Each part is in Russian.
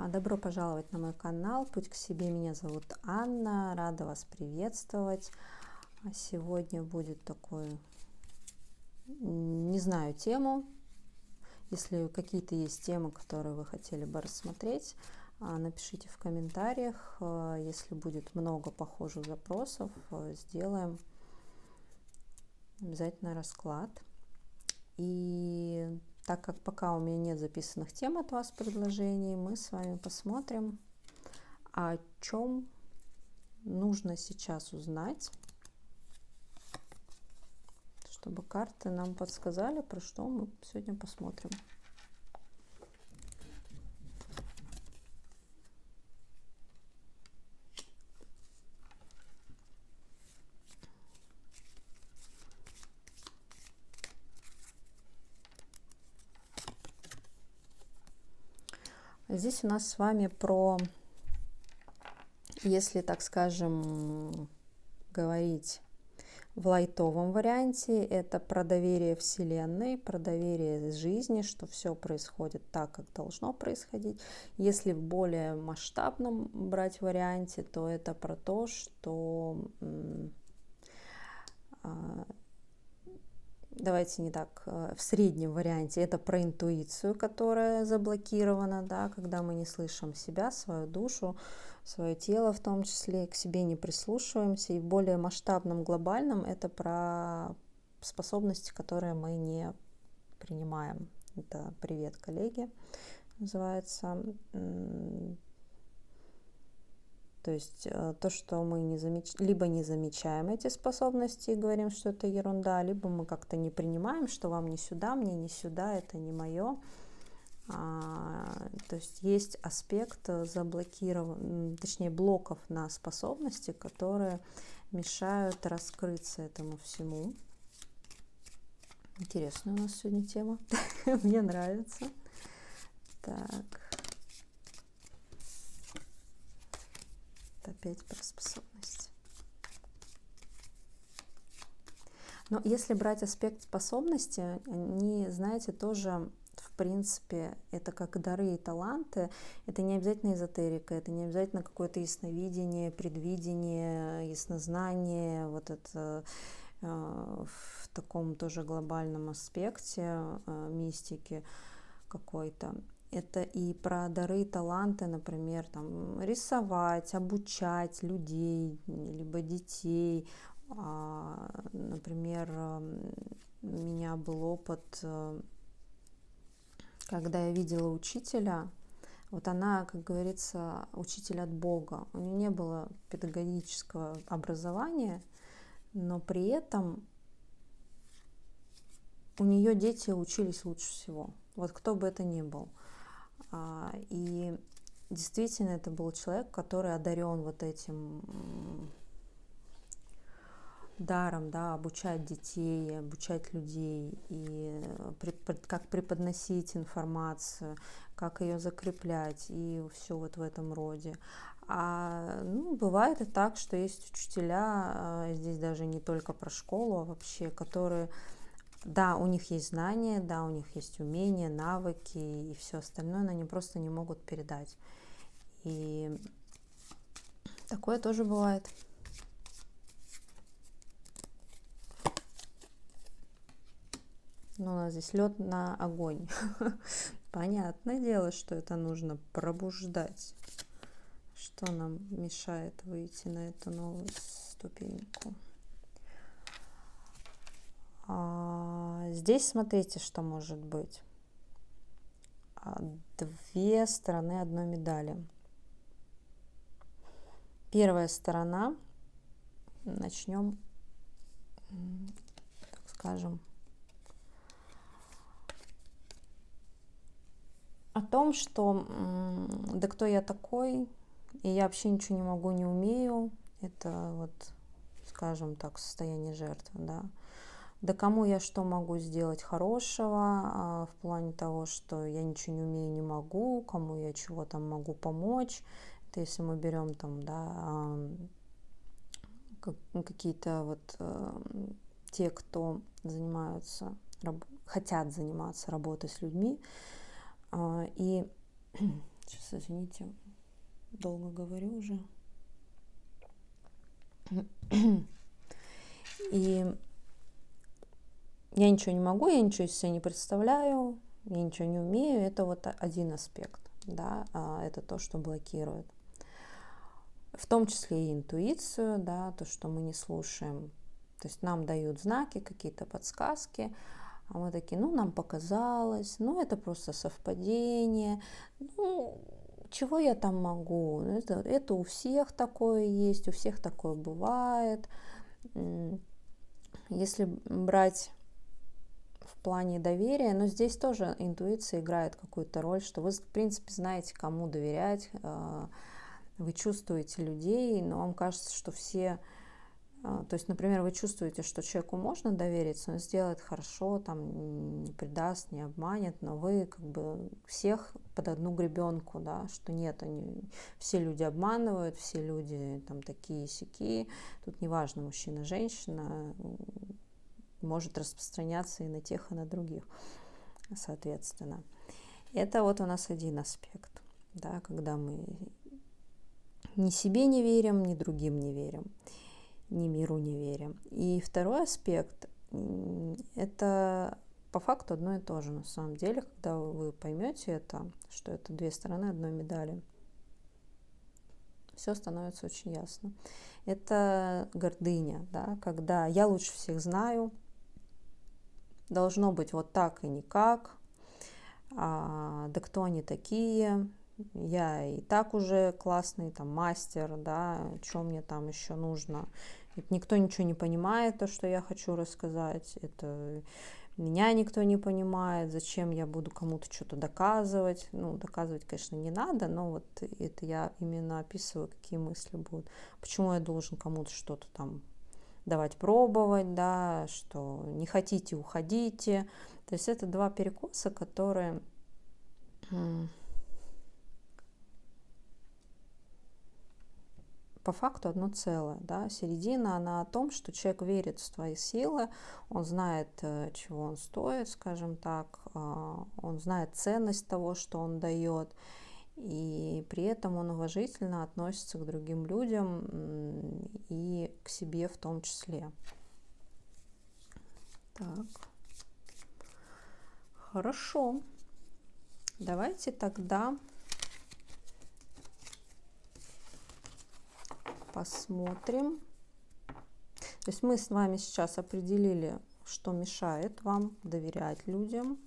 Добро пожаловать на мой канал «Путь к себе». Меня зовут Анна, рада вас приветствовать. Сегодня будет такой, не знаю, тему. Если какие-то есть темы, которые вы хотели бы рассмотреть, напишите в комментариях. Если будет много похожих запросов, сделаем обязательно расклад. И так как пока у меня нет записанных тем от вас, предложений, мы с вами посмотрим, о чем нужно сейчас узнать, чтобы карты нам подсказали, про что мы сегодня посмотрим. Здесь у нас с вами про, если, так скажем, говорить в лайтовом варианте, это про доверие Вселенной, про доверие жизни, что все происходит так, как должно происходить. Если в более масштабном брать варианте, то это про то, что давайте не так, в среднем варианте это про интуицию, которая заблокирована, да, когда мы не слышим себя, свою душу, свое тело в том числе, к себе не прислушиваемся. И в более масштабном, глобальном это про способности, которые мы не принимаем. Это «Привет, коллеги» называется. То есть то, что мы либо не замечаем эти способности и говорим, что это ерунда, либо мы как-то не принимаем, что вам не сюда, мне не сюда, это не мое. То есть есть аспект точнее блоков на способности, которые мешают раскрыться этому всему. Интересная у нас сегодня тема. Мне нравится. Так. Опять про способности. Но если брать аспект способности, они, знаете, тоже, в принципе, это как дары и таланты. Это не обязательно эзотерика, это не обязательно какое-то ясновидение, предвидение, яснознание, вот это в таком тоже глобальном аспекте мистики какой-то. Это и про дары и таланты, например, там, рисовать, обучать людей, либо детей. Например, у меня был опыт, когда я видела учителя. Вот она, как говорится, учитель от Бога. У нее не было педагогического образования, но при этом у нее дети учились лучше всего. Вот кто бы это ни был. И действительно это был человек, который одарен вот этим даром, да, обучать детей, обучать людей, и как преподносить информацию, как ее закреплять, и все вот в этом роде. Бывает и так, что есть учителя, здесь даже не только про школу, а вообще, которые, да, у них есть знания, да, у них есть умения, навыки и все остальное, но они просто не могут передать. И такое тоже бывает. Но у нас здесь лед на огонь. Понятное дело, что это нужно пробуждать. Что нам мешает выйти на эту новую ступеньку? Здесь смотрите, что может быть. Две стороны одной медали. Первая сторона, начнем, так скажем, о том, что да кто я такой, и я вообще ничего не могу, не умею. Это вот, скажем так, состояние жертвы, да. Да кому я что могу сделать хорошего, в плане того, что я ничего не умею, не могу, кому я чего там могу помочь. Это если мы берем там, да, какие-то вот те, кто хотят заниматься работой с людьми. И Сейчас, извините, долго говорю уже. И я ничего не могу, я ничего из себя не представляю, я ничего не умею. Это вот один аспект, да, это то, что блокирует. В том числе и интуицию, да, то, что мы не слушаем. То есть нам дают знаки, какие-то подсказки, а мы такие, ну, нам показалось, ну, это просто совпадение, ну, чего я там могу? Это у всех такое есть, у всех такое бывает. Если брать в плане доверия, но здесь тоже интуиция играет какую-то роль, что вы, в принципе, знаете, кому доверять, вы чувствуете людей, но вам кажется, что все... То есть, например, вы чувствуете, что человеку можно довериться, он сделает хорошо, там, не предаст, не обманет, но вы как бы всех под одну гребенку, да, что нет, все люди обманывают, все люди там такие-сякие, тут неважно, мужчина, женщина, может распространяться и на тех, и на других, соответственно. Это вот у нас один аспект, да, когда мы ни себе не верим, ни другим не верим, ни миру не верим. И второй аспект – это по факту одно и то же на самом деле, когда вы поймете это, что это две стороны одной медали, все становится очень ясно. Это гордыня, да, когда я лучше всех знаю, должно быть вот так и никак, да кто они такие, я и так уже классный там мастер, да, что мне там еще нужно. Это никто ничего не понимает, то, что я хочу рассказать, это меня никто не понимает, зачем я буду кому-то что-то доказывать. Ну, доказывать, конечно, не надо, но вот это я именно описываю, какие мысли будут. Почему я должен кому-то что-то там давать пробовать, да, что не хотите, уходите. То есть это два перекоса, которые по факту одно целое, да, середина, она о том, что человек верит в свои силы, он знает, чего он стоит, скажем так, он знает ценность того, что он дает, и при этом он уважительно относится к другим людям и к себе в том числе. Так, хорошо, давайте тогда посмотрим. То есть мы с вами сейчас определили, что мешает вам доверять людям,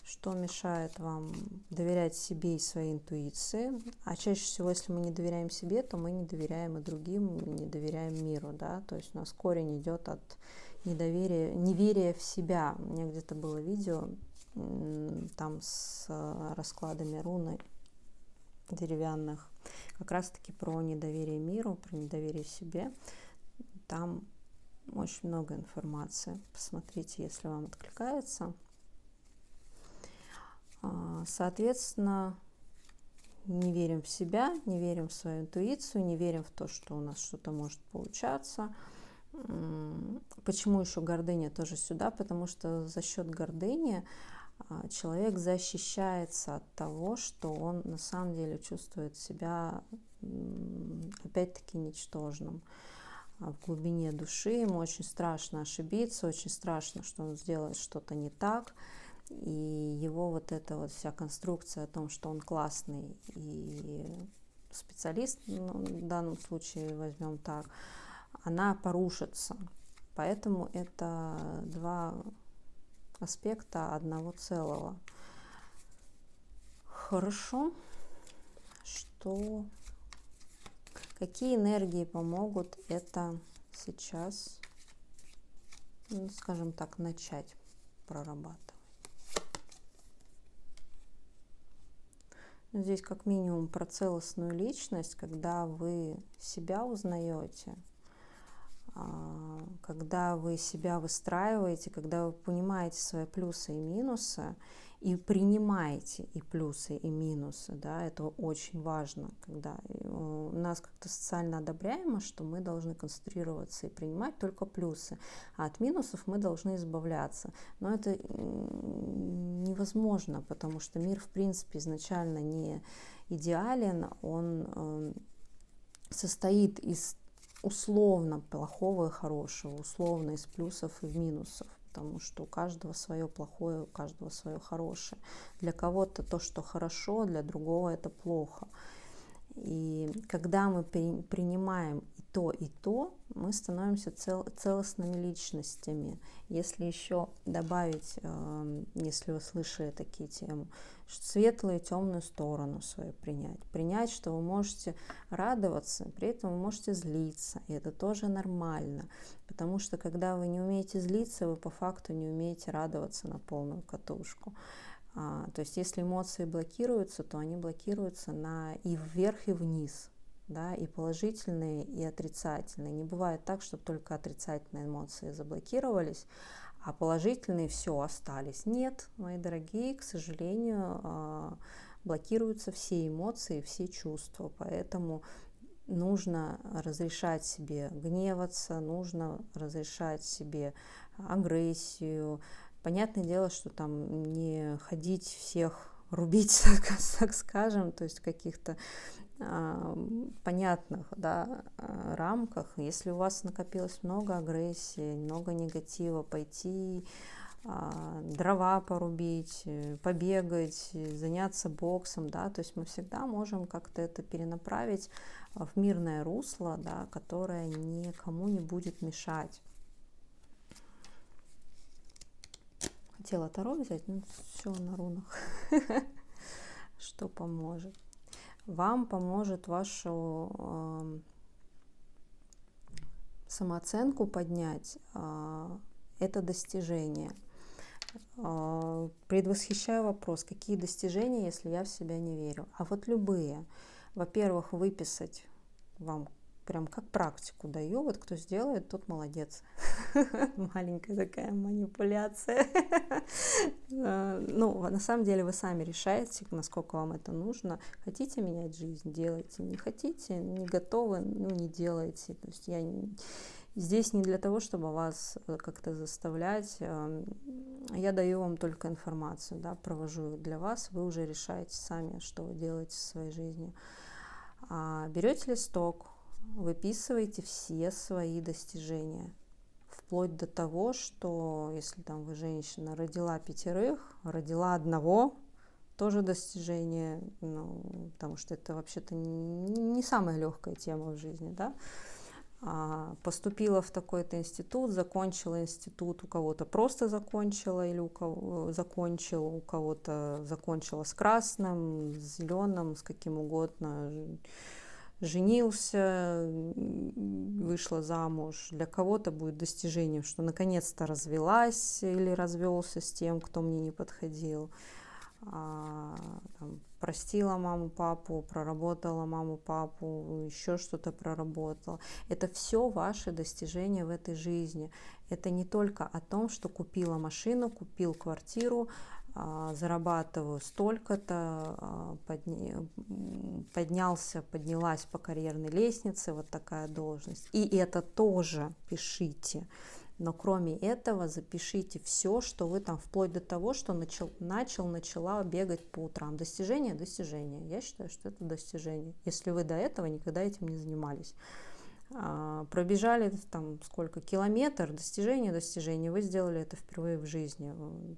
что мешает вам доверять себе и своей интуиции. А чаще всего, если мы не доверяем себе, то мы не доверяем и другим, не доверяем миру, да. То есть у нас корень идет от недоверия, неверия в себя. У меня где-то было видео там с раскладами руны деревянных, как раз-таки про недоверие миру, про недоверие себе. Там очень много информации. Посмотрите, если вам откликается. Соответственно, не верим в себя, не верим в свою интуицию, не верим в то, что у нас что-то может получаться. Почему еще гордыня тоже сюда? Потому что за счет гордыни человек защищается от того, что он на самом деле чувствует себя опять-таки ничтожным. В глубине души ему очень страшно ошибиться, очень страшно, что он сделает что-то не так. И его вот эта вот вся конструкция о том, что он классный и специалист, ну, в данном случае возьмем так, она порушится. Поэтому это два аспекта одного целого. Хорошо, что какие энергии помогут это сейчас, ну, скажем так, начать прорабатывать. Здесь как минимум про целостную личность, когда вы себя узнаете, когда вы себя выстраиваете, когда вы понимаете свои плюсы и минусы, и принимайте и плюсы, и минусы, да, это очень важно, когда у нас как-то социально одобряемо, что мы должны концентрироваться и принимать только плюсы, а от минусов мы должны избавляться. Но это невозможно, потому что мир, в принципе, изначально не идеален, он состоит из условно плохого и хорошего, условно из плюсов и минусов, потому что у каждого свое плохое, у каждого свое хорошее. Для кого-то то, что хорошо, для другого это плохо. И когда мы принимаем и то, мы становимся целостными личностями. Если еще добавить, если вы слышали такие темы, светлую и темную сторону свою принять, что вы можете радоваться, при этом вы можете злиться, и это тоже нормально, потому что когда вы не умеете злиться, вы по факту не умеете радоваться на полную катушку. То есть если эмоции блокируются, то они блокируются и вверх, и вниз, да, и положительные, и отрицательные. Не бывает так, что только отрицательные эмоции заблокировались, а положительные все остались. Нет, мои дорогие, к сожалению, блокируются все эмоции, все чувства, поэтому нужно разрешать себе гневаться, нужно разрешать себе агрессию. Понятное дело, что там не ходить всех рубить, так скажем, то есть в каких-то понятных, да, рамках. Если у вас накопилось много агрессии, много негатива, пойти дрова порубить, побегать, заняться боксом, да, то есть мы всегда можем как-то это перенаправить в мирное русло, да, которое никому не будет мешать. Хотела Таро взять, ну все на рунах. Что поможет? Вам поможет вашу самооценку поднять. Это достижение. Предвосхищаю вопрос, какие достижения, если я в себя не верю? А вот любые. Во-первых, выписать вам прям как практику даю. Вот кто сделает, тот молодец. Маленькая такая манипуляция. Ну, на самом деле вы сами решаете, насколько вам это нужно. Хотите менять жизнь, делайте. Не хотите, не готовы, ну, не делайте. То есть я здесь не для того, чтобы вас как-то заставлять. Я даю вам только информацию, да, провожу для вас. Вы уже решаете сами, что вы делаете в своей жизни. Берете листок, выписываете все свои достижения. Вплоть до того, что если там вы женщина, родила 5, родила 1, тоже достижение, ну, потому что это вообще-то не самая легкая тема в жизни, да. Поступила в такой-то институт, закончила институт, у кого-то просто закончила, или у кого-то закончила с красным, с зеленым, с каким угодно, женился, вышла замуж. Для кого-то будет достижением, что наконец-то развелась или развелся с тем, кто мне не подходил. Простила маму, папу, проработала маму, папу, еще что-то проработала. Это все ваши достижения в этой жизни. Это не только о том, что купила машину, купил квартиру, зарабатываю столько-то, поднялась по карьерной лестнице, вот такая должность. И это тоже пишите. Но кроме этого запишите все, что вы там, вплоть до того, что начала бегать по утрам. Достижение. Я считаю, что это достижение. Если вы до этого никогда этим не занимались. Пробежали там сколько километр, достижение, вы сделали это впервые в жизни.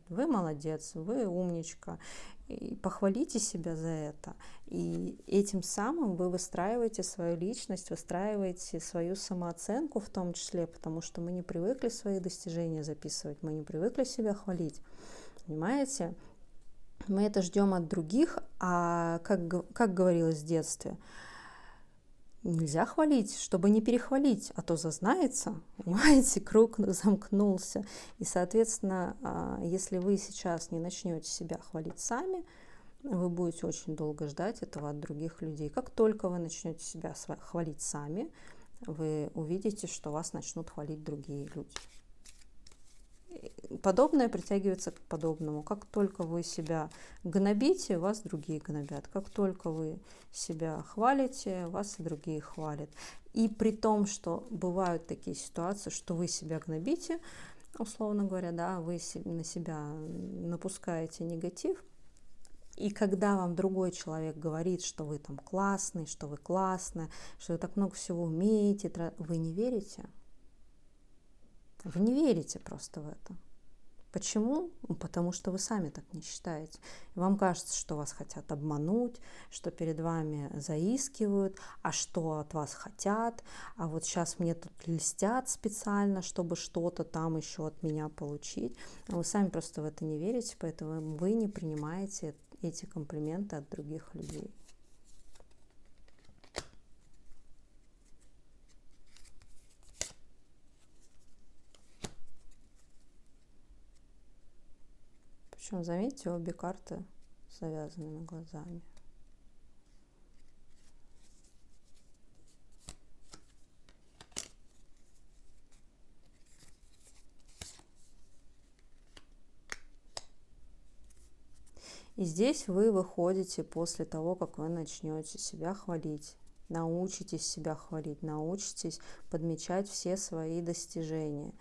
Вы молодец, вы умничка. И похвалите себя за это. И этим самым вы выстраиваете свою личность, выстраиваете свою самооценку в том числе, потому что мы не привыкли свои достижения записывать, мы не привыкли себя хвалить. Понимаете? Мы это ждем от других, а как говорилось в детстве, нельзя хвалить, чтобы не перехвалить, а то зазнается, понимаете, круг замкнулся. И, соответственно, если вы сейчас не начнете себя хвалить сами, вы будете очень долго ждать этого от других людей. Как только вы начнете себя хвалить сами, вы увидите, что вас начнут хвалить другие люди. подобное притягивается к подобному. Как только вы себя гнобите, вас другие гнобят. Как только вы себя хвалите, вас и другие хвалят. И при том, что бывают такие ситуации, что вы себя гнобите, условно говоря, да, вы на себя напускаете негатив, и когда вам другой человек говорит, что вы там классный, что вы классная, что вы так много всего умеете, вы не верите. Вы не верите просто в это. Почему? Потому что вы сами так не считаете. Вам кажется, что вас хотят обмануть, что перед вами заискивают, а что от вас хотят, а вот сейчас мне тут льстят специально, чтобы что-то там еще от меня получить. А вы сами просто в это не верите, поэтому вы не принимаете эти комплименты от других людей. Причем, заметьте, обе карты с завязанными глазами. И здесь вы выходите после того, как вы начнете себя хвалить. Научитесь себя хвалить, научитесь подмечать все свои достижения.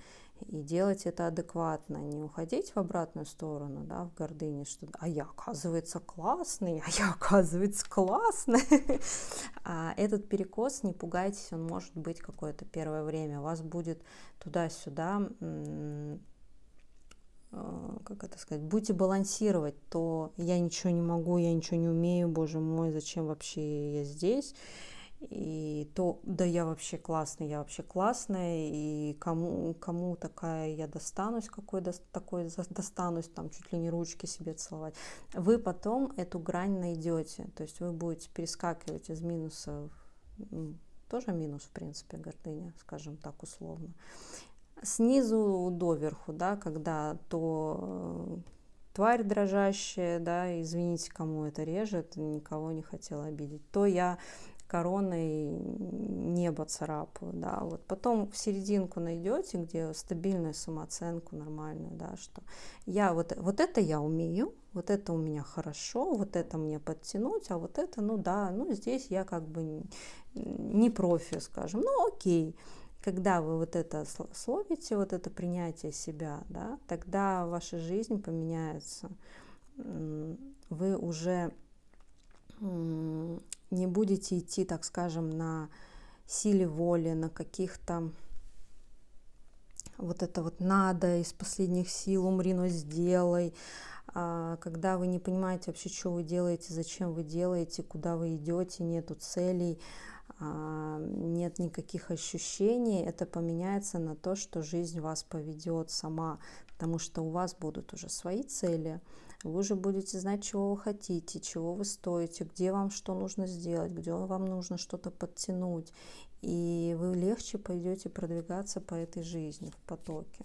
И делать это адекватно, не уходить в обратную сторону, да, в гордыне, что «а я, оказывается, классный, а я, оказывается, классный». А этот перекос, не пугайтесь, он может быть какое-то первое время. У вас будет туда-сюда, как это сказать, будете балансировать, то я ничего не могу, я ничего не умею, боже мой, зачем вообще я здесь? И то, да я вообще классная, и кому такая я достанусь, такой достанусь, там чуть ли не ручки себе целовать. Вы потом эту грань найдете, то есть вы будете перескакивать из минуса, тоже минус, в принципе, гордыня, скажем так, условно, снизу доверху, да, когда то тварь дрожащая, да, извините, кому это режет, никого не хотела обидеть, то я короной небо царапаю, да, вот потом в серединку найдете, где стабильную самооценку нормальную, да, что я вот это я умею, вот это у меня хорошо, вот это мне подтянуть, а вот это, ну да, ну здесь я как бы не профи, скажем, ну окей. Когда вы вот это словите, вот это принятие себя, да, тогда ваша жизнь поменяется. Вы уже не будете идти, так скажем, на силе воли, на каких-то вот это вот надо из последних сил, умри, но сделай. Когда вы не понимаете вообще, что вы делаете, зачем вы делаете, куда вы идете, нету целей, нет никаких ощущений, это поменяется на то, что жизнь вас поведет сама, потому что у вас будут уже свои цели, вы уже будете знать, чего вы хотите, чего вы стоите, где вам что нужно сделать, где вам нужно что-то подтянуть, и вы легче пойдете продвигаться по этой жизни в потоке.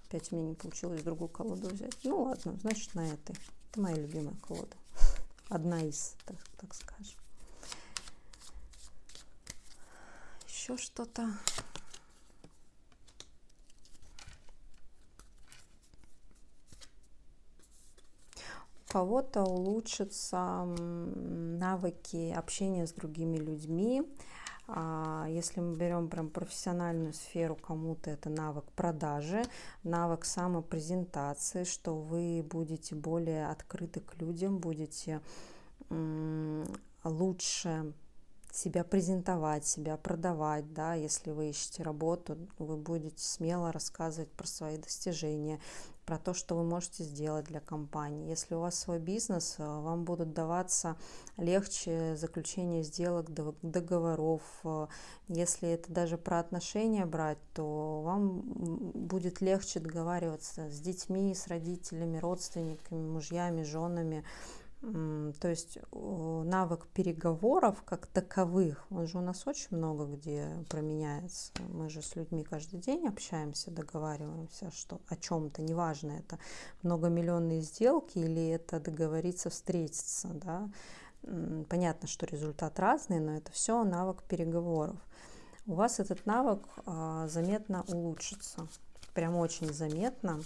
Опять у меня не получилось другую колоду взять. Ну ладно, значит на этой. Это моя любимая колода. Одна из, так скажем. Еще что-то. У кого-то улучшатся навыки общения с другими людьми. Если мы берем прям профессиональную сферу, кому-то это навык продажи, навык самопрезентации, что вы будете более открыты к людям, будете лучше себя презентовать, себя продавать, да, если вы ищете работу, вы будете смело рассказывать про свои достижения, про то, что вы можете сделать для компании. Если у вас свой бизнес, вам будут даваться легче заключение сделок, договоров. Если это даже про отношения брать, то вам будет легче договариваться с детьми, с родителями, родственниками, мужьями, женами. То есть навык переговоров как таковых, он же у нас очень много где променяется. Мы же с людьми каждый день общаемся, договариваемся что, о чем-то, неважно, это многомиллионные сделки или это договориться встретиться. Да? Понятно, что результат разный, но это все навык переговоров. У вас этот навык заметно улучшится. прям очень заметно.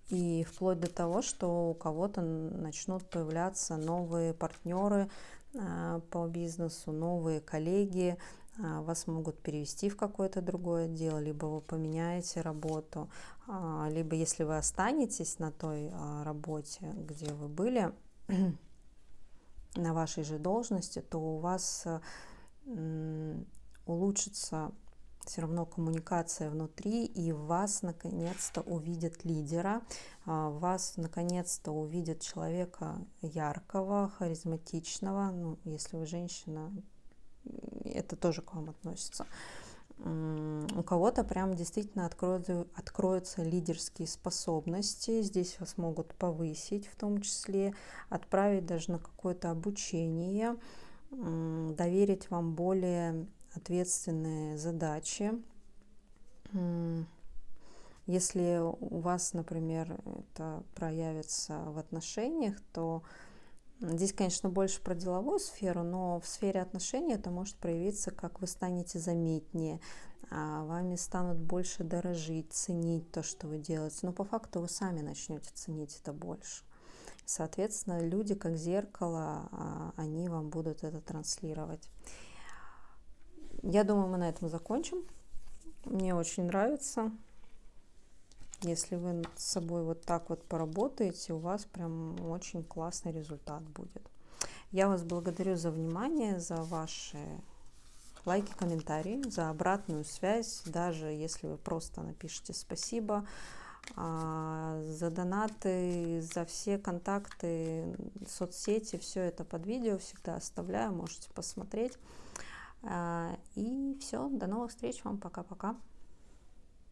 И вплоть до того, что у кого-то начнут появляться новые партнеры по бизнесу, новые коллеги, вас могут перевести в какое-то другое отдел, либо вы поменяете работу, либо если вы останетесь на той работе, где вы были, на вашей же должности, то у вас улучшится все равно коммуникация внутри, и вас наконец-то увидят лидера, вас наконец-то увидят человека яркого, харизматичного, ну, если вы женщина, это тоже к вам относится. У кого-то прям действительно откроются лидерские способности, здесь вас могут повысить, в том числе отправить даже на какое-то обучение, доверить вам более ответственные задачи. Если у вас, например, это проявится в отношениях, то здесь, конечно, больше про деловую сферу, но в сфере отношений это может проявиться, как вы станете заметнее, вами станут больше дорожить, ценить то, что вы делаете. Но по факту вы сами начнете ценить это больше. Соответственно, люди, как зеркало, они вам будут это транслировать. Я думаю, мы на этом закончим. Мне очень нравится. Если вы с собой вот так вот поработаете, у вас прям очень классный результат будет. Я вас благодарю за внимание, за ваши лайки, комментарии, за обратную связь, даже если вы просто напишите спасибо, за донаты, за все контакты, соцсети, все это под видео всегда оставляю, можете посмотреть. И все, до новых встреч вам, пока-пока.